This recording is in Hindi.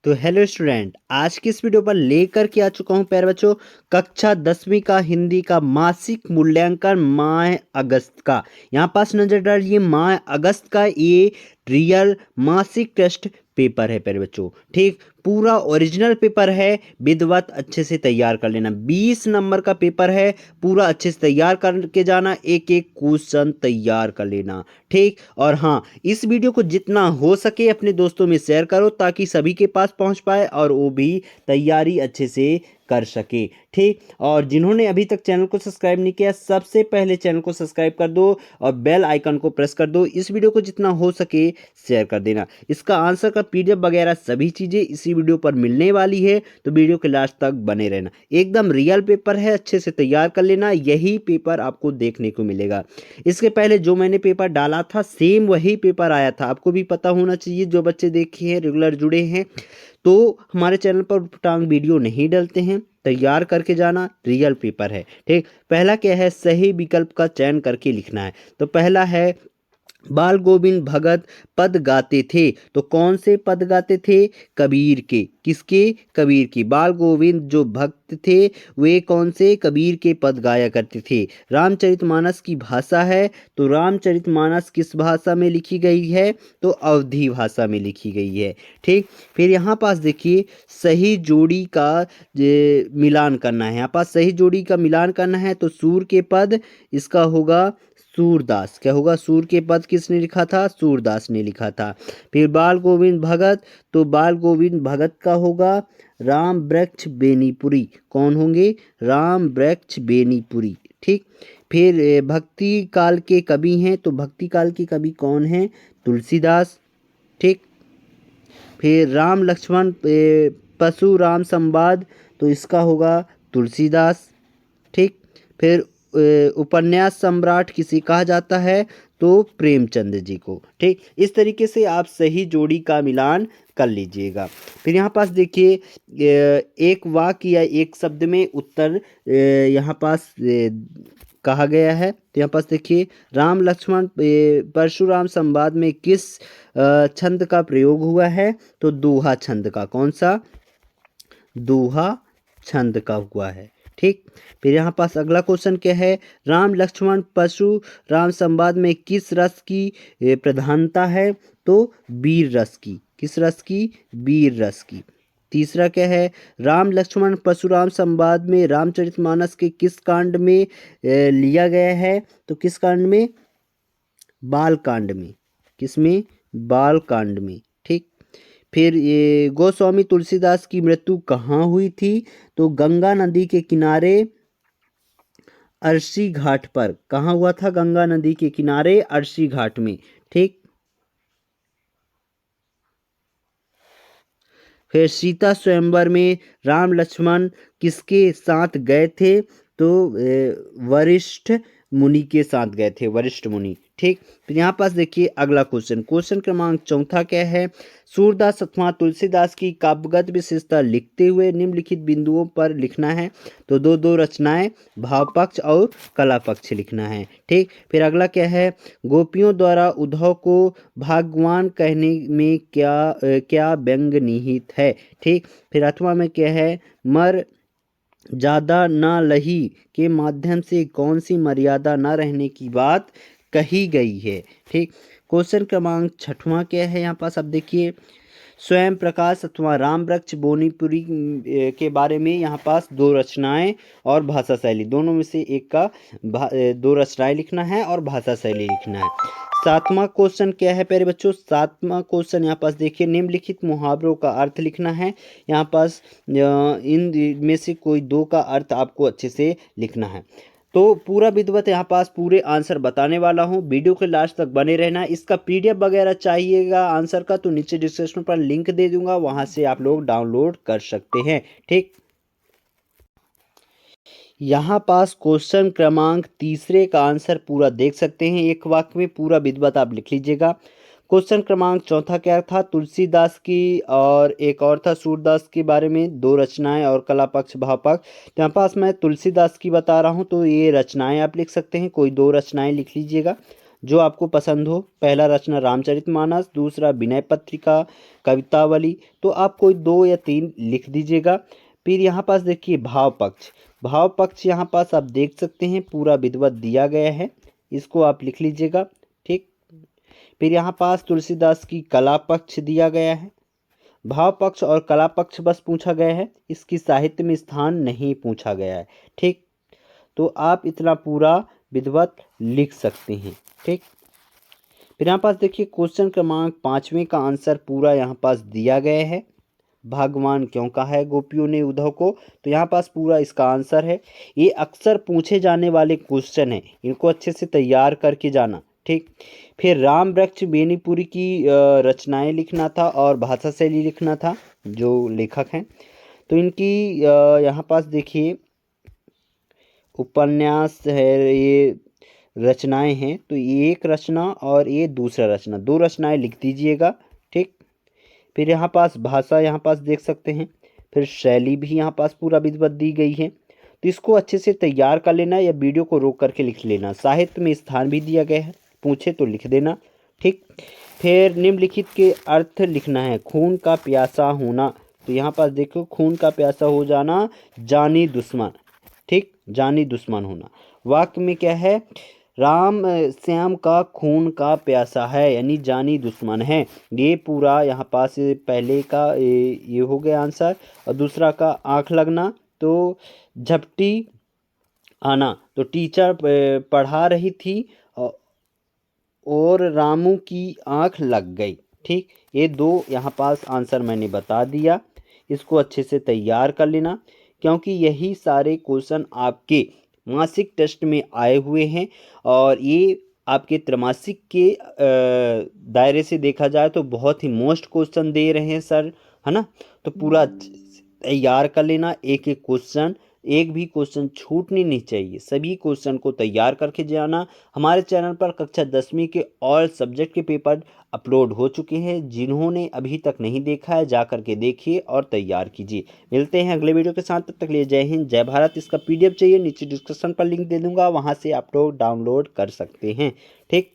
तो हेलो स्टूडेंट, आज की इस वीडियो पर लेकर के आ चुका हूँ प्यारे बच्चों कक्षा 10वीं का हिंदी का मासिक मूल्यांकन माह अगस्त का। यहाँ पास नजर डालिए, माह अगस्त का ये रियल मासिक टेस्ट पेपर है प्यारे बच्चों। ठीक, पूरा ओरिजिनल पेपर है, विधिवत अच्छे से तैयार कर लेना। 20 नंबर का पेपर है, पूरा अच्छे से तैयार करके जाना, एक एक क्वेश्चन तैयार कर लेना। ठीक, और हाँ, इस वीडियो को जितना हो सके अपने दोस्तों में शेयर करो ताकि सभी के पास पहुंच पाए और वो भी तैयारी अच्छे से कर सके। ठीक, और जिन्होंने अभी तक चैनल को सब्सक्राइब नहीं किया, सबसे पहले चैनल को सब्सक्राइब कर दो और बेल आइकन को प्रेस कर दो। इस वीडियो को जितना हो सके शेयर कर देना। इसका आंसर का पीडीएफ वगैरह सभी चीज़ें इसी वीडियो पर मिलने वाली है, तो वीडियो के लास्ट तक बने रहना। एकदम रियल पेपर है, अच्छे से तैयार कर लेना, यही पेपर आपको देखने को मिलेगा। इसके पहले जो मैंने पेपर डाला था सेम वही पेपर आया था, आपको भी पता होना चाहिए। जो बच्चे देखे हैं, रेगुलर जुड़े हैं, तो हमारे चैनल पर टांग वीडियो नहीं डालते हैं। तैयार करके जाना, रियल पेपर है। ठीक, पहला क्या है, सही विकल्प का चयन करके लिखना है। तो पहला है, बाल गोविंद भगत पद गाते थे। तो कौन से पद गाते थे? कबीर के। किसके? कबीर के। बाल गोविंद जो भक्त थे वे कौन से? कबीर के पद गाया करते थे। रामचरितमानस की भाषा है, तो रामचरितमानस किस भाषा में लिखी गई है? तो अवधी भाषा में लिखी गई है। ठीक, फिर यहाँ पास देखिए, सही जोड़ी का मिलान करना है। यहाँ पास सही जोड़ी का मिलान करना है, तो सूर के पद इसका होगा सूरदास। क्या होगा? सूर के पद किसने लिखा था? सूरदास ने लिखा था। फिर बाल गोविंद भगत, तो बाल गोविंद भगत का होगा राम वृक्ष बेनीपुरी। कौन होंगे? राम वृक्ष बेनीपुरी। ठीक, फिर भक्ति काल के कवि हैं, तो भक्ति काल के कवि कौन हैं? तुलसीदास। ठीक, फिर राम लक्ष्मण पशु राम संवाद, तो इसका होगा तुलसीदास। ठीक, फिर उपन्यास सम्राट किसे कहा जाता है? तो प्रेमचंद जी को। ठीक, इस तरीके से आप सही जोड़ी का मिलान कर लीजिएगा। फिर यहाँ पास देखिए, एक वाक्य या एक शब्द में उत्तर यहाँ पास कहा गया है। तो यहाँ पास देखिए, राम लक्ष्मण परशुराम संवाद में किस छंद का प्रयोग हुआ है? तो दोहा छंद का। कौन सा? दोहा छंद का हुआ है। ठीक, फिर यहाँ पास अगला क्वेश्चन क्या है, राम लक्ष्मण परशुराम संवाद में किस रस की प्रधानता है? तो वीर रस की। किस रस की? वीर रस की। तीसरा क्या है, राम लक्ष्मण परशुराम संवाद में रामचरितमानस के किस कांड में लिया गया है? तो किस कांड में? बाल कांड में। किसमें? बाल कांड में। ठीक, फिर ये गोस्वामी तुलसीदास की मृत्यु कहाँ हुई थी? तो गंगा नदी के किनारे अर्शी घाट पर। कहाँ हुआ था? गंगा नदी के किनारे अर्शी घाट में। ठीक, फिर सीता स्वयंवर में राम लक्ष्मण किसके साथ गए थे? तो वरिष्ठ मुनि के साथ गए थे, वरिष्ठ मुनि। ठीक, फिर यहाँ पास देखिए अगला क्वेश्चन, क्वेश्चन क्रमांक 4 क्या है, सूरदास अथवा तुलसीदास की काव्यगत विशेषता लिखते हुए निम्नलिखित बिंदुओं पर लिखना है। तो दो दो रचनाएं, भाव पक्ष और कला पक्ष लिखना है। ठीक, फिर अगला क्या है, गोपियों द्वारा उद्धव को भगवान कहने में क्या व्यंग निहित है? ठीक, फिर अथवा में क्या है, मर ज्यादा न लही के माध्यम से कौन सी मर्यादा न रहने की बात कही गई है? ठीक, क्वेश्चन क्रमांक 6वां क्या है, यहाँ पास अब देखिए, स्वयं प्रकाश अथवा राम वृक्ष बोनीपुरी के बारे में यहाँ पास दो रचनाएं और भाषा शैली, दोनों में से एक का दो रचनाएं लिखना है और भाषा शैली लिखना है। 7वां क्वेश्चन क्या है प्यारे बच्चों? 7वां क्वेश्चन यहाँ पास देखिए, निम्नलिखित मुहावरों का अर्थ लिखना है। यहाँ पास इन में से कोई दो का अर्थ आपको अच्छे से लिखना है। तो पूरा विधिवत यहाँ पास पूरे आंसर बताने वाला हूँ, वीडियो के लास्ट तक बने रहना। इसका पीडीएफ वगैरह चाहिएगा आंसर का, तो नीचे डिस्क्रिप्शन पर लिंक दे दूंगा, वहां से आप लोग डाउनलोड कर सकते हैं। ठीक, यहाँ पास क्वेश्चन क्रमांक 3 का आंसर पूरा देख सकते हैं, एक वाक्य में पूरा विधिवत आप लिख लीजिएगा। क्वेश्चन क्रमांक 4 क्या था? तुलसीदास की और एक और था सूरदास के बारे में दो रचनाएं और कला पक्ष भाव पक्ष। यहाँ पास मैं तुलसीदास की बता रहा हूँ, तो ये रचनाएं आप लिख सकते हैं, कोई दो रचनाएं लिख लीजिएगा। जो आपको पसंद हो। पहला रचना रामचरितमानस, दूसरा विनय पत्रिका, कवितावली। तो आप कोई 2 या 3 लिख दीजिएगा। फिर यहाँ पास देखिए भाव पक्ष। भाव पक्ष यहाँ पास आप देख सकते हैं पूरा विधिवत दिया गया है, इसको आप लिख लीजिएगा। ठीक। फिर यहाँ पास तुलसीदास की कला पक्ष दिया गया है। भाव पक्ष और कला पक्ष बस पूछा गया है, इसकी साहित्य में स्थान नहीं पूछा गया है। ठीक। तो आप इतना पूरा विधिवत लिख सकते हैं। ठीक। फिर यहाँ पास देखिए क्वेश्चन क्रमांक 5वें का आंसर पूरा यहाँ पास दिया गया है। भगवान क्यों कहा है गोपियों ने उद्धव को, तो यहाँ पास पूरा इसका आंसर है। ये अक्सर पूछे जाने वाले क्वेश्चन हैं, इनको अच्छे से तैयार करके जाना। ठीक। फिर राम वृक्ष बेनीपुरी की रचनाएं लिखना था और भाषा शैली लिखना था जो लेखक हैं। तो इनकी यहाँ पास देखिए उपन्यास है, ये रचनाएं हैं। तो ये एक रचना और ये दूसरा रचना, 2 रचनाएं लिख दीजिएगा। ठीक। फिर यहाँ पास भाषा यहाँ पास देख सकते हैं। फिर शैली भी यहाँ पास पूरा विधिवत दी गई है, तो इसको अच्छे से तैयार कर लेना या वीडियो को रोक करके लिख लेना। साहित्य में स्थान भी दिया गया है, पूछे तो लिख देना। ठीक। फिर निम्नलिखित के अर्थ लिखना है। खून का प्यासा होना, तो यहाँ पास देखो खून का प्यासा हो जाना, जानी दुश्मन। ठीक, जानी दुश्मन होना। वाक्य में क्या है, राम श्याम का खून का प्यासा है, यानी जानी दुश्मन है। ये पूरा यहाँ पास पहले का ये हो गया आंसर। और दूसरा का आँख लगना, तो झपटी आना, तो टीचर पढ़ा रही थी और रामू की आँख लग गई। ठीक, ये 2 यहाँ पास आंसर मैंने बता दिया, इसको अच्छे से तैयार कर लेना, क्योंकि यही सारे क्वेश्चन आपके मासिक टेस्ट में आए हुए हैं। और ये आपके त्रैमासिक के दायरे से देखा जाए तो बहुत ही मोस्ट क्वेश्चन दे रहे हैं सर, है ना। तो पूरा तैयार कर लेना, एक एक क्वेश्चन, एक भी क्वेश्चन छूटनी नहीं चाहिए, सभी क्वेश्चन को तैयार करके जाना। हमारे चैनल पर कक्षा 10वीं के ऑल सब्जेक्ट के पेपर अपलोड हो चुके हैं, जिन्होंने अभी तक नहीं देखा है जा करके देखिए और तैयार कीजिए। मिलते हैं अगले वीडियो के साथ, तब तक के लिए जय हिंद जय भारत। इसका PDF चाहिए नीचे डिस्क्रिप्शन पर लिंक दे दूंगा, वहां से आप लोग डाउनलोड कर सकते हैं। ठीक।